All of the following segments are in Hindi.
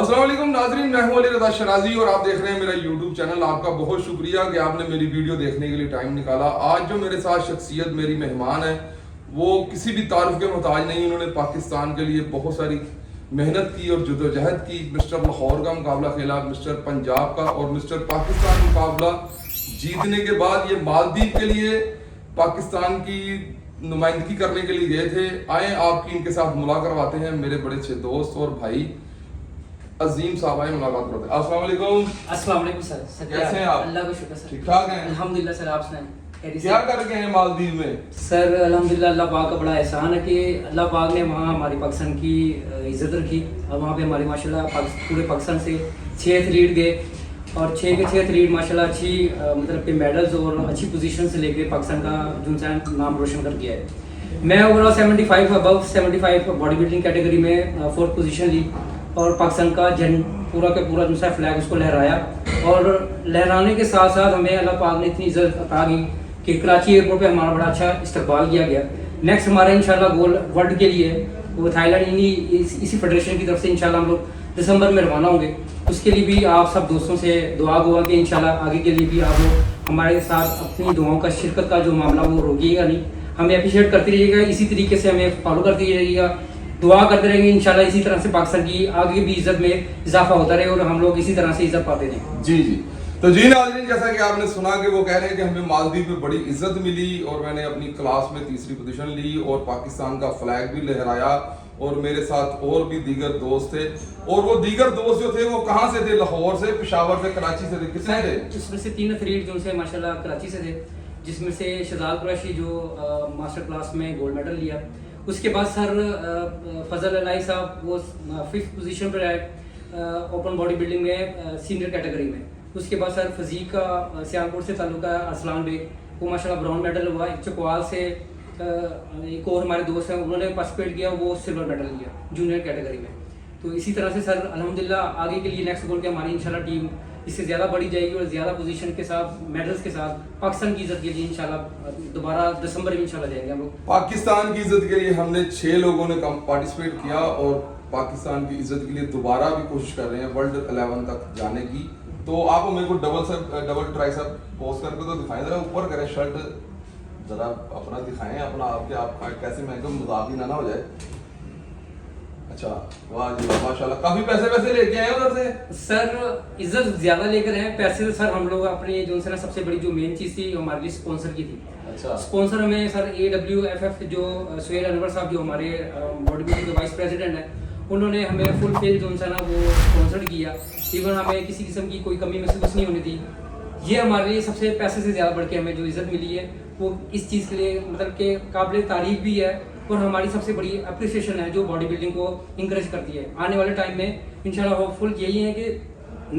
अस्सलाम वालेकुम नाजरीन, मैं हूं अली रज़ा शराजी और आप देख रहे हैं मेरा यूट्यूब चैनल। आपका बहुत शुक्रिया कि आपने मेरी वीडियो देखने के लिए टाइम निकाला। आज जो मेरे साथ शख्सियत मेरी मेहमान है वो किसी भी तारुफ के मोहताज नहीं। उन्होंने पाकिस्तान के लिए बहुत सारी मेहनत की और जदोजहद की। मिस्टर लाहौर का मुकाबला खेला, मिस्टर पंजाब का और मिस्टर पाकिस्तान मुकाबला जीतने के बाद ये मालदीव के लिए पाकिस्तान की नुमाइंदगी करने के लिए गए थे। आए आपकी इनके साथ मुलाकात करवाते हैं। मेरे बड़े अच्छे दोस्त और भाई अजीम साहब आए मुलाकात करते हैं। अस्सलाम वालेकुम। अस्सलाम वालेकुम सर। कैसे हैं आप? अल्लाह का शुक्र सर, ठीक ठाक हैं? अल्हम्दुलिल्लाह सर। आप सुनाएं क्या कर गए हैं मालदीव में? सर अल्हम्दुलिल्लाह अल्लाह पाक का बड़ा एहसान है कि अल्लाह पाक ने वहाँ हमारी पाकिस्तान की इज्जत रखी और वहाँ पे हमारी माशाल्लाह पूरे पाकिस्तान से 6 एथलीट गए और 6 के 6 एथलीट माशाल्लाह अच्छी मतलब कि मेडल्स और अच्छी पोजीशन से लेके पाकिस्तान का जो नाम रोशन कर दिया है। मैं overall 75 above 75 body building category में 4th पोजीशन ली और पाकिस्तान का पूरा का पूरा जो फ्लैग उसको लहराया और लहराने के साथ साथ हमें अल्लाह पाक ने इतनी इज्जत अता की कि कराची एयरपोर्ट पे हमारा बड़ा अच्छा इस्तकबाल किया गया। नेक्स्ट हमारा इंशाल्लाह गोल वर्ल्ड के लिए वो थाईलैंड इसी फेडरेशन की तरफ से इंशाल्लाह हम लोग दिसंबर में रवाना होंगे। उसके लिए भी आप सब दोस्तों से दुआ हुआ कि इंशाल्लाह आगे के लिए भी आप लोग हमारे साथ अपनी दुआओं का शिरकत का जो मामला वो रोकिएगा नहीं, हमें अप्रिशिएट करते रहिएगा, इसी तरीके से हमें फॉलो करते रहिएगा, दुआ करते रहेंगे। इंशाल्लाह इसी तरह से पाकिस्तान की आगे भी इज्जत में इजाफा होता रहे और हम लोग इसी तरह से इज्जत पाते रहें। जी जी। तो जी नाज़रीन, जैसा कि आपने सुना कि वो कह रहे हैं कि हमें मालदीव में बड़ी इज्जत मिली और मैंने अपनी क्लास में 3री पोजीशन ली और पाकिस्तान का फ्लैग भी लहराया और मेरे साथ और भी दीगर दोस्त थे। और वो दीगर दोस्त जो थे वो कहाँ से थे? लाहौर से, पेशावर से, कराची से थे? कितने थे? इसमें से 3 एथलीट जो से माशाल्लाह कराची से थे, जिसमें से शहजाद कुरैशी जो मास्टर क्लास में गोल्ड मेडल लिया। उसके बाद सर फजल अलाई साहब वो 5th पोजीशन पर आए ओपन बॉडी बिल्डिंग में सीनियर कैटेगरी में। उसके बाद सर फिजिक का सियालकोट से ताल्लुक है अरसलान बेग, वो माशाल्लाह ब्राउन मेडल हुआ। एक चकवाल से एक और हमारे दोस्त हैं, उन्होंने पार्टिसिपेट किया, वो सिल्वर मेडल लिया जूनियर कैटेगरी में। तो इसी तरह से सर अल्हम्दुलिल्लाह आगे के लिए नेक्स्ट गोल के हमारी इंशाल्लाह टीम इससे ज़्यादा बढ़ी जाएगी और ज़्यादा पोजीशन के साथ मेडल्स के साथ पाकिस्तान की इज्जत के लिए इंशाल्लाह दोबारा दिसंबर में इंशाल्लाह जाएंगे हम लोग। पाकिस्तान की इज्जत के लिए हमने 6 लोगों ने पार्टिसिपेट किया और पाकिस्तान की इज्जत के लिए दोबारा भी कोशिश कर रहे हैं वर्ल्ड 11 तक जाने की। तो आप मेरे को डबल ट्राइसेप पोस्ट करके तो दिखाएं, जरा ऊपर करें शर्ट, जरा अपना दिखाएं अपना आप कैसे महंगे मजाक ही ना हो जाए। अच्छा, वाह जी वाह, माशाल्लाह। काफी पैसे लेके आए उधर से? सर इज्जत ज्यादा लेकर हैं पैसे। सर हम लोग अपने जो है ना सबसे बड़ी जो मेन चीज थी हमारे लिए स्पॉन्सर की थी। अच्छा। स्पॉन्सर हमें सर AWFF जो सुहेल अनवर साहब जो हमारे बॉडी बिल्डिंग के वाइस प्रेसिडेंट हैं, उन्होंने हमें फुल फिल जो है ना वो स्पॉन्सर किया। इवन हमें किसी किस्म की कोई कमी महसूस नहीं होने दी। ये हमारे लिए सबसे पैसे से ज़्यादा बढ़ के हमें जो इज्जत मिली है वो इस चीज़ के लिए मतलब कि काबिल तारीफ भी है और हमारी सबसे बड़ी अप्रिसिएशन है जो बॉडी बिल्डिंग को इंकरेज करती है। आने वाले टाइम में इंशाल्लाह होपफुल यही है कि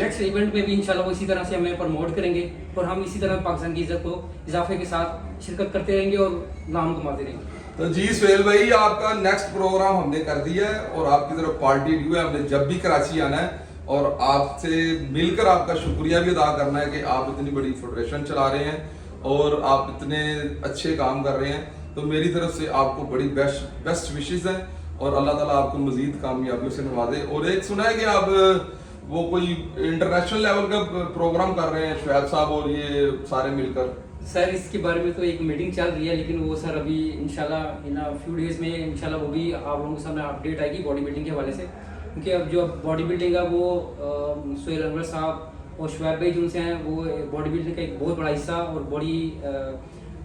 नेक्स्ट इवेंट में भी इंशाल्लाह वो इसी तरह से हमें प्रमोट करेंगे और हम इसी तरह पाकिस्तान की इज्जत को इजाफे के साथ शिरकत करते रहेंगे और नाम कमाते रहेंगे। तो जी सुहेल भाई, आपका नेक्स्ट प्रोग्राम हमने कर दिया है और आपकी तरफ पार्टी ड्यू है। हमने जब भी कराची आना है और आपसे मिलकर आपका शुक्रिया भी अदा करना है कि आप इतनी बड़ी फेडरेशन चला रहे हैं और आप इतने अच्छे काम कर रहे हैं। तो मेरी तरफ से आपको बड़ी बेस्ट विशेस हैं और अल्लाह ताला आपको मजीद कामयाबियों से नवाजे। और एक सुना है कि आप वो कोई इंटरनेशनल लेवल का प्रोग्राम कर रहे हैं, शुएब साहब और ये सारे मिलकर। सर इसके बारे में तो एक मीटिंग चल रही है, लेकिन वो सर अभी इंशाल्लाह इन फ्यू डेज में इंशाल्लाह वो भी आप लोगों के सामने अपडेट आएगी बॉडी बिल्डिंग के हवाले से। क्योंकि अब जो बॉडी बिल्डिंग है वो सुहेल अनवर साहब और शुएब भाई जिनसे हैं वो बॉडी बिल्डिंग का एक बहुत बड़ा हिस्सा और बड़ी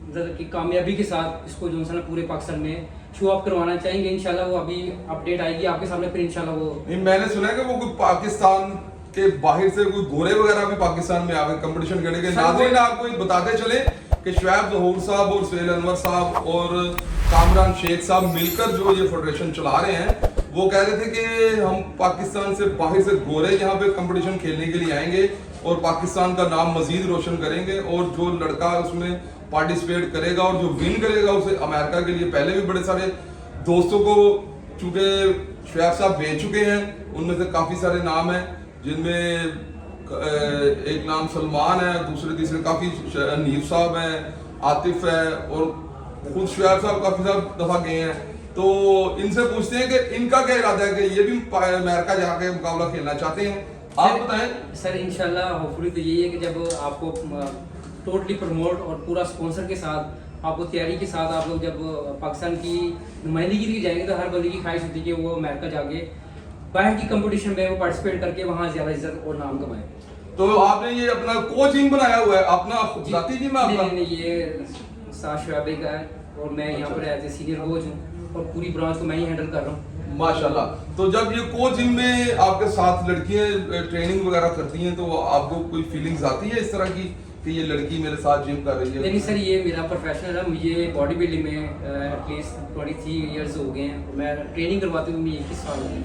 मतलब कि कामयाबी के साथ इसको जो है ना पूरे पाकिस्तान में शो ऑफ करवाना चाहेंगे। इंशाल्लाह वो अभी अपडेट आएगी आपके सामने, फिर इंशाल्लाह वो नहीं। मैंने सुना है कि वो कोई पाकिस्तान के बाहर से कोई गोरे वगैरह भी पाकिस्तान में आगे कंपटीशन करेंगे। नाज़रीन आपको बताते चले कि शुएब ज़हूर साहब और सुहेल अनवर साहब और कामरान शेख साहब मिलकर जो ये फेडरेशन चला रहे हैं, वो कह रहे थे कि हम पाकिस्तान से बाहर से गोरे यहाँ पे कंपटीशन खेलने के लिए आएंगे और पाकिस्तान का नाम मजीद रोशन करेंगे और जो लड़का उसमें पार्टिसिपेट करेगा और जो विन करेगा उसे अमेरिका के लिए, पहले भी बड़े सारे दोस्तों को चूंकि शुएब साहब भेज चुके हैं, उनमें से काफ़ी सारे नाम हैं जिनमें एक नाम सलमान है, दूसरे तीसरे काफ़ी नीफ साहब हैं, आतिफ है और खुद शुएब साहब काफी दफा गए हैं, तो इनसे पूछते हैं कि इनका क्या इरादा है कि ये भी अमेरिका जाके मुकाबला खेलना चाहते हैं। आप बताएं सर। इंशाल्लाह होपफुली तो यही है कि जब आपको टोटली प्रमोट और पूरा स्पॉन्सर के साथ आपको तैयारी के साथ आप लोग जब पाकिस्तान की नुमाइंदगी के लिए जाएंगे तो हर बंदे की ख्वाहिश होती है कि वो अमेरिका जाके बाहर की कंपटीशन में वो पार्टिसिपेट करके वहाँ ज़्यादा इज्जत और नाम कमाए। तो आपने ये अपना कोचिंग बनाया हुआ है, अपना जाती जिम है आपका? नहीं, ये साथ शुएब का है और मैं यहाँ पर एज ए सीनियर कोच हूँ और पूरी ब्रांच को मैं ही हैंडल कर रहा हूँ। माशाल्लाह। तो जब ये कोचिंग में आपके साथ लड़कियां ट्रेनिंग वगैरह करती हैं तो आपको कोई फीलिंग्स आती है इस तरह की कि ये लड़की मेरे साथ जिम कर रही है? नहीं सर, ये मेरा प्रोफेशनल है। मुझे बॉडी बिल्डिंग में एटलीस्ट 23 इयर्स हो गए हैं। मैं ट्रेनिंग करवाती हूँ। 21 साल हो गए।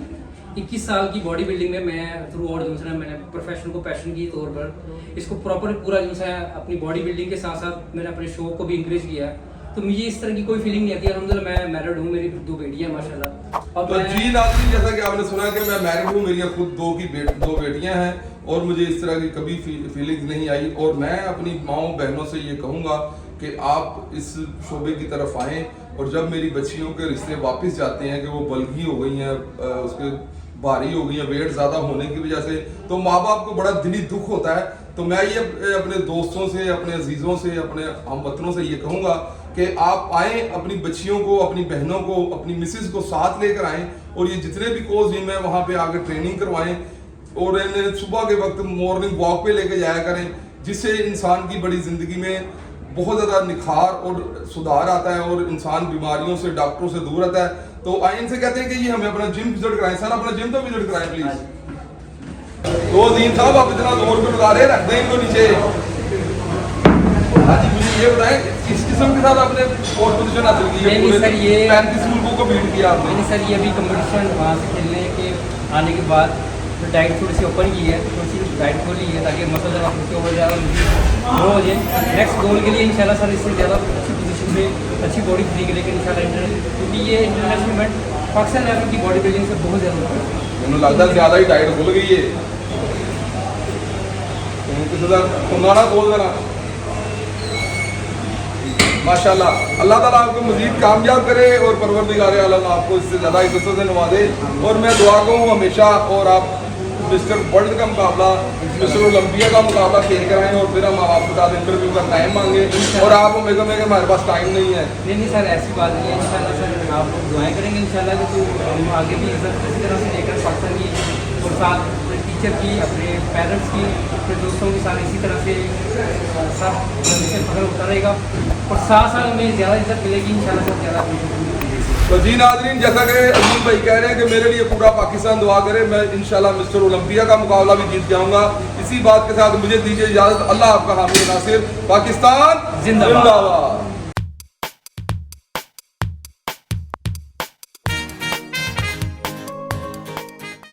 21 साल की बॉडी बिल्डिंग में मैं थ्रू आउट जो है मैंने प्रोफेशन को पैशन के तौर पर इसको प्रॉपर पूरा जो है अपनी बॉडी बिल्डिंग के साथ साथ मैंने अपने शौक को भी इंक्रीज किया है। तो मुझे इस तरह की कोई फीलिंग नहीं आती। अल्हम्दुलिल्लाह मैं मैरिड हूँ, मेरी 2 बेटियां हैं माशाल्लाह। और तो जी नाज़रीन, जैसा कि आपने सुना कि मैं मैरिड हूँ, मेरी खुद 2 बेटियां हैं और मुझे इस तरह की कभी फीलिंग्स नहीं आई। और मैं अपनी माओ बहनों से ये कहूँगा कि आप इस शोबे की तरफ आएँ और जब मेरी बच्चियों के रिश्ते वापस जाते हैं कि वो बल्गी हो गई हैं, उसके भारी हो गई है वेट ज़्यादा होने की वजह से, तो माँ बाप को बड़ा दिली दुख होता है। तो मैं ये अपने दोस्तों से, अपने अजीज़ों से, अपने हमवतनों से ये कहूँगा कि आप आएँ, अपनी बच्चियों को, अपनी बहनों को, अपनी मिसेज को साथ लेकर आएँ और ये जितने भी कोच जिम है वहाँ पे आकर ट्रेनिंग करवाएं और इन्हें सुबह के वक्त मॉर्निंग वॉक पे लेके जाया करें, जिससे इंसान की बड़ी ज़िंदगी में बहुत ज़्यादा निखार और सुधार आता है और इंसान बीमारियों से, डॉक्टरों से दूर रहता है। तो इनसे कहते हैं कि ये हमें अपना जिम विजिट कराएं। सर अपना जिम तो विजिट कराएं प्लीज। तो अजीम साहब आप इतना जोर पे लगा रहे, रख दें इनको नीचे। हाँ जी, मुझे ये बताएं किस किस्म के साथ आपने फोर्थ पोजीशन हासिल की है? नहीं सर, ये 35 मुल्कों को बीट किया आपने। नहीं सर, ये अभी कंपटीशन वहाँ से खेलने के आने के बाद तो डाइट थोड़ी सी ओपन की है, थोड़ी सी डाइट खोली है ताकि मसल जब आपके ऊपर ज़्यादा ग्रो हो जाए। नेक्स्ट गोल के लिए इंशाल्लाह सर इससे ज़्यादा अच्छी पोजीशन में अच्छी बॉडी फ्री लेकर इंशाल्लाह क्योंकि ये इंटरनेशनल इवेंट पाकिस्तान लेवल की बॉडी बिल्डिंग से बहुत ज़्यादा होता है। मैंने लगता है ज़्यादा ही डाइट खुल गई है, खुंगाना खोल देना। माशाल्लाह, अल्लाह ताला आपको मजीद कामयाब करे और परवरदिगार आलम आपको इससे ज़्यादा इज्जतों से नवाजे। और मैं दुआ कहूँ हमेशा और आप मिस्टर वर्ल्ड का मुकाबला, मिस्टर ओलंपिया का मुकाबला खेल कर आएँ और फिर हम आपके साथ इंटरव्यू का टाइम मांगे और आप हमें कहें कि हमारे पास टाइम नहीं है। नहीं सर, ऐसी बात नहीं है। इंशाल्लाह सर आप लोग दुआएं करेंगे इंशाल्लाह कि तो हम आगे भी इज्जत इसी तरह से लेकर पाकिस्तान की और साथ अपने टीचर की, अपने पेरेंट्स की, अपने दोस्तों के साथ इसी तरह से सब हमेशा फख्र होता रहेगा और साथ साथ हमें ज़्यादा इज्जत मिलेगी इंशाल्लाह सर ज़्यादा। तो जी नाज़रीन, जैसा कि अजीम भाई कह रहे हैं कि मेरे लिए पूरा पाकिस्तान दुआ करे, मैं इंशाल्लाह मिस्टर ओलंपिया का मुकाबला भी जीत जाऊंगा। इसी बात के साथ मुझे दीजिए इजाज़त। अल्लाह आपका हामी नासिर। पाकिस्तान जिंदाबाद।